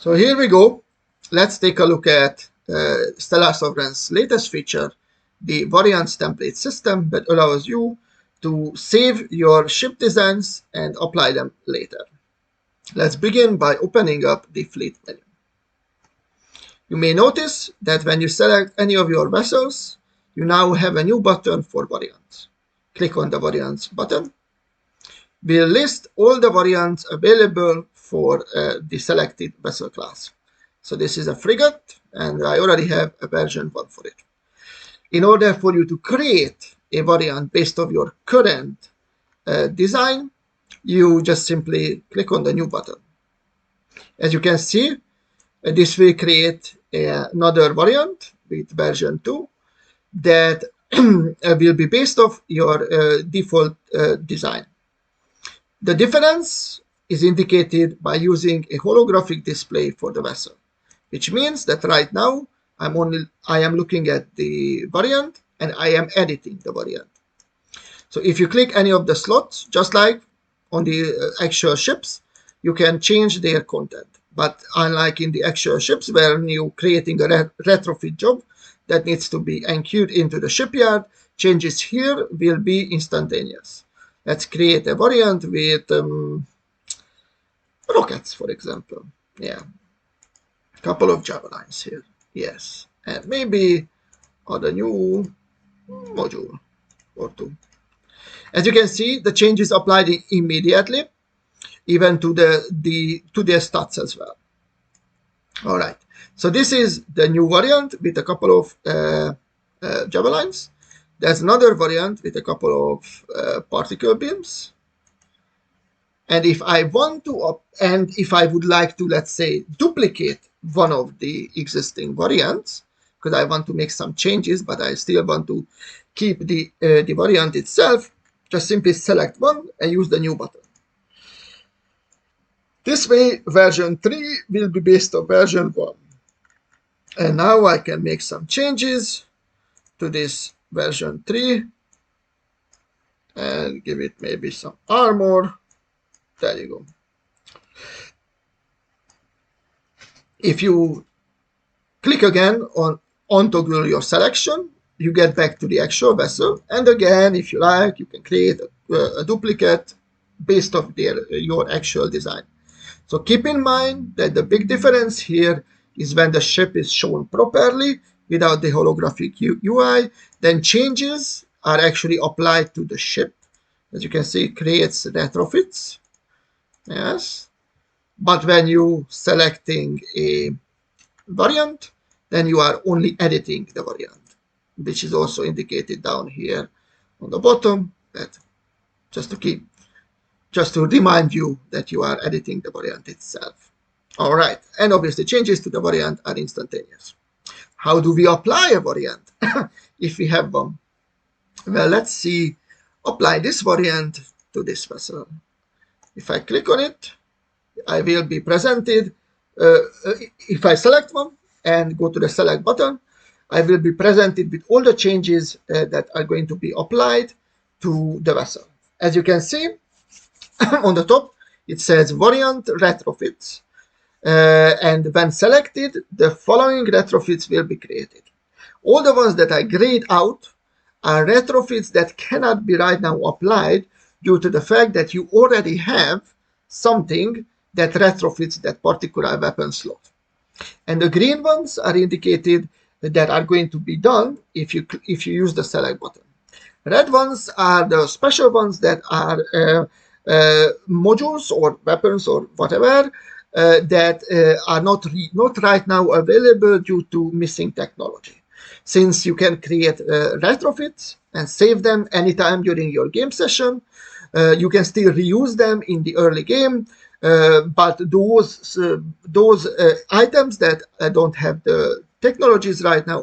So here we go. Let's take a look at Stellar Sovereign's latest feature, the variants template system that allows you to save your ship designs and apply them later. Let's begin by opening up the fleet menu. You may notice that when you select any of your vessels, you now have a new button for variants. Click on the variants button. We'll list all the variants available for the selected vessel class. So this is a frigate, and I already have a version 1 for it. In order for you to create a variant based on your current design, you just simply click on the new button. As you can see, this will create another variant with version 2 that will be based off your default design. The difference is indicated by using a holographic display for the vessel, which means that right now I am looking at the variant and I am editing the variant. So if you click any of the slots, just like on the actual ships, you can change their content. But unlike in the actual ships, where you're creating a retrofit job that needs to be anchored into the shipyard, changes here will be instantaneous. Let's create a variant with rockets, for example. Yeah, a couple of javelins here. Yes, and maybe add a new module or two. As you can see, the changes applied immediately, even to the stats as well. All right, so this is the new variant with a couple of javelins. There's another variant with a couple of particle beams. And if I want to, and if I would like to, let's say, duplicate one of the existing variants, because I want to make some changes, but I still want to keep the variant itself, just simply select one and use the new button. This way, version 3 will be based on version 1. And now I can make some changes to this version 3 and give it maybe some armor. There you go. If you click again on toggle your selection, you get back to the actual vessel. And again, if you like, you can create a duplicate based off your actual design. So keep in mind that the big difference here is when the ship is shown properly without the holographic UI, then changes are actually applied to the ship. As you can see, it creates retrofits. Yes. But when you selecting a variant, then you are only editing the variant, which is also indicated down here on the bottom, that just to remind you that you are editing the variant itself. All right, and obviously changes to the variant are instantaneous. How do we apply a variant if we have one? Well, let's see, apply this variant to this vessel. If I click on it, I will be presented, if I select one and go to the select button, I will be presented with all the changes that are going to be applied to the vessel. As you can see, on the top, it says variant retrofits. And when selected, the following retrofits will be created. All the ones that I grayed out are retrofits that cannot be right now applied due to the fact that you already have something that retrofits that particular weapon slot. And the green ones are indicated that are going to be done if you use the select button. Red ones are the special ones that are modules or weapons or whatever that are not right now available due to missing technology. Since you can create retrofits and save them anytime during your game session, you can still reuse them in the early game, but those items that don't have the technologies right now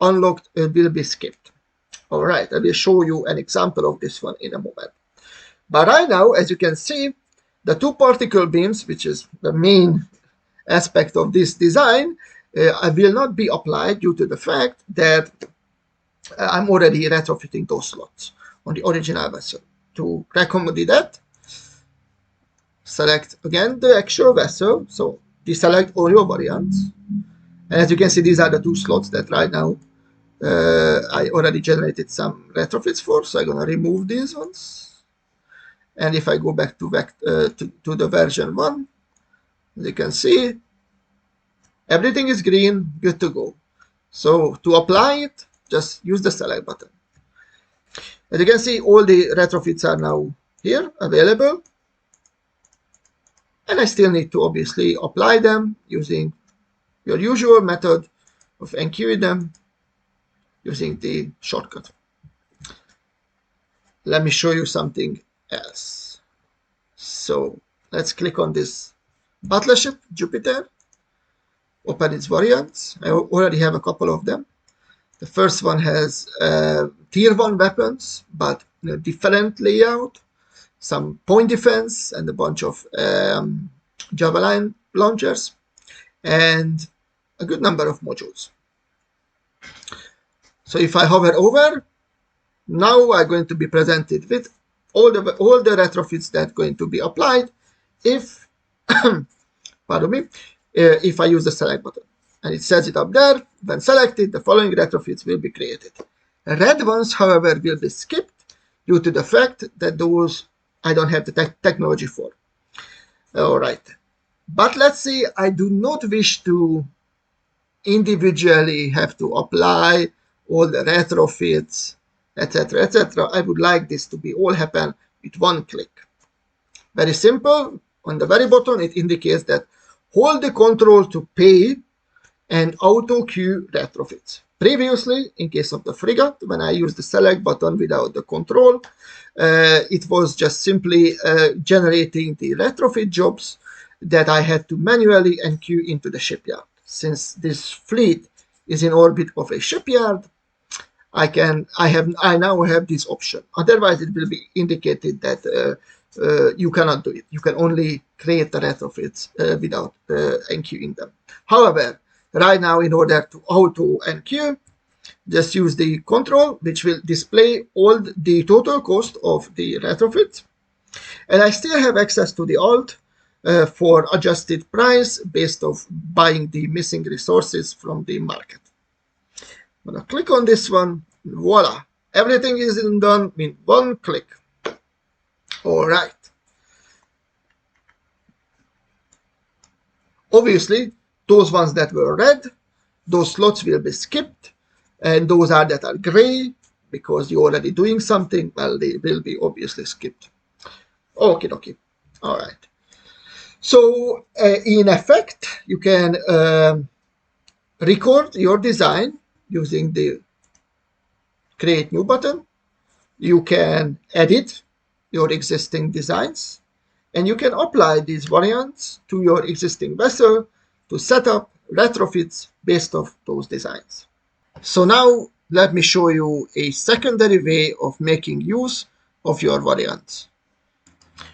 unlocked will be skipped. All right, I will show you an example of this one in a moment. But right now, as you can see, the two particle beams, which is the main aspect of this design, will not be applied due to the fact that I'm already retrofitting those slots on the original vessel. To accommodate that, select again the actual vessel. So deselect all your variants. And as you can see, these are the two slots that right now I already generated some retrofits for, so I'm going to remove these ones. And if I go back to the version 1, as you can see, everything is green, good to go. So to apply it, just use the select button. As you can see, all the retrofits are now here, available. And I still need to obviously apply them using your usual method of enqueuing them using the shortcut. Let me show you something else. So let's click on this battleship, Jupiter, open its variants. I already have a couple of them. The first one has tier 1 weapons, but different layout, some point defense, and a bunch of javelin launchers, and a good number of modules. So if I hover over, now I'm going to be presented with all the retrofits that are going to be applied if, pardon me, if I use the select button. And it says it up there. When selected, the following retrofits will be created. Red ones, however, will be skipped due to the fact that those I don't have the technology for. All right. But let's say I do not wish to individually have to apply all the retrofits, etc., etc. I would like this to be all happen with one click. Very simple. On the very bottom, it indicates that hold the control to pay and auto queue retrofits. Previously, in case of the frigate, when I used the select button without the control, it was just simply generating the retrofit jobs that I had to manually enqueue into the shipyard. Since this fleet is in orbit of a shipyard, I now have this option. Otherwise, it will be indicated that you cannot do it. You can only create the retrofits without enqueuing them. However, right now, in order to auto enqueue, just use the control, which will display all the total cost of the retrofit. And I still have access to the alt for adjusted price based on buying the missing resources from the market. I'm going to click on this one. Voila. Everything is done in one click. All right. Obviously, those ones that were red, those slots will be skipped. And those that are gray, because you're already doing something, well, they will be obviously skipped. Okay. All right. So in effect, you can record your design using the create new button. You can edit your existing designs, and you can apply these variants to your existing vessel to set up retrofits based off those designs. So now let me show you a secondary way of making use of your variants.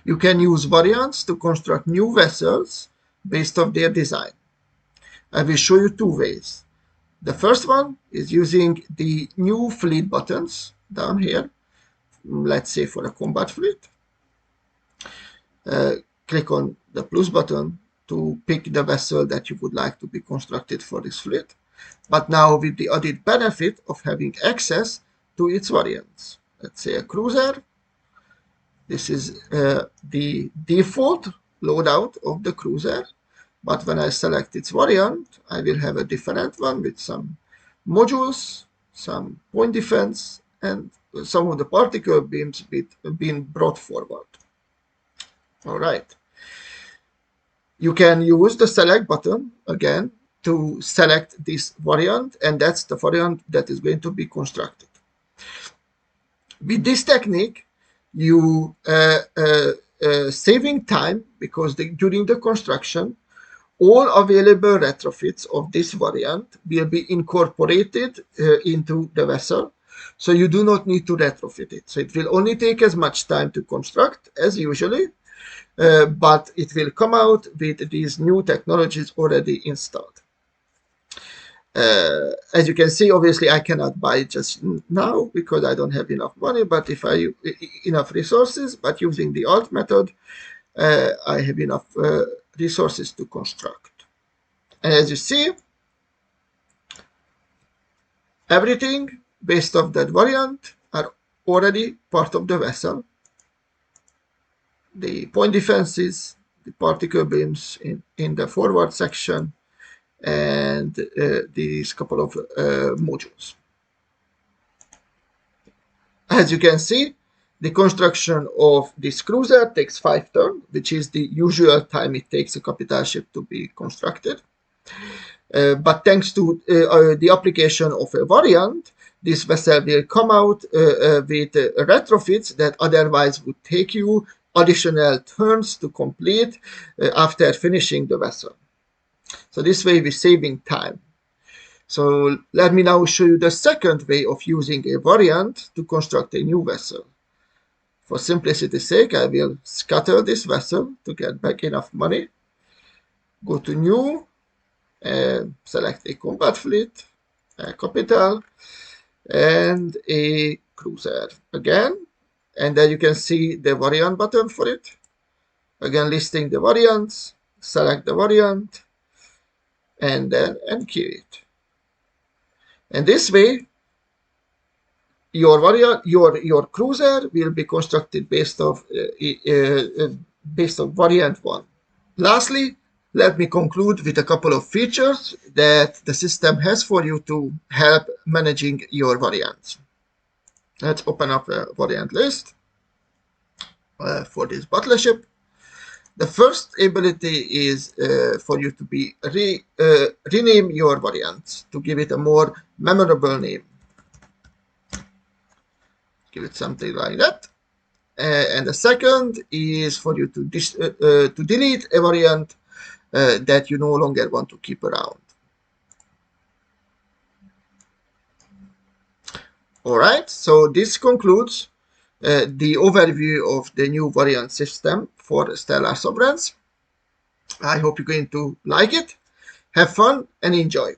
You can use variants to construct new vessels based off their design. I will show you two ways. The first one is using the new fleet buttons down here. Let's say for a combat fleet. Click on the plus button to pick the vessel that you would like to be constructed for this fleet, but now with the added benefit of having access to its variants. Let's say a cruiser. This is the default loadout of the cruiser, but when I select its variant, I will have a different one with some modules, some point defense, and some of the particle beams being brought forward. All right. You can use the select button again to select this variant, and that's the variant that is going to be constructed. With this technique, you saving time because during the construction, all available retrofits of this variant will be incorporated into the vessel, so you do not need to retrofit it. So it will only take as much time to construct as usually, but it will come out with these new technologies already installed. As you can see, obviously I cannot buy it just now because I don't have enough money, but if I enough resources, but using the alt method, I have enough resources to construct. And as you see, everything based off that variant are already part of the vessel. The point defenses, the particle beams in the forward section, and these couple of modules. As you can see, the construction of this cruiser takes 5 turns, which is the usual time it takes a capital ship to be constructed. But thanks to the application of a variant, this vessel will come out with retrofits that otherwise would take you additional turns to complete after finishing the vessel. So this way we're saving time. So let me now show you the second way of using a variant to construct a new vessel. For simplicity's sake, I will scatter this vessel to get back enough money. Go to New, select a combat fleet, a capital, and a cruiser again. And then you can see the variant button for it. Again, listing the variants, select the variant, and then key it. And this way, your cruiser will be constructed based off variant 1. Lastly, let me conclude with a couple of features that the system has for you to help managing your variants. Let's open up a variant list for this battleship. The first ability is for you to rename your variant to give it a more memorable name. Give it something like that. And the second is for you to delete a variant that you no longer want to keep around. All right, so this concludes the overview of the new variant system for Stellar Sovereigns. I hope you're going to like it. Have fun and enjoy.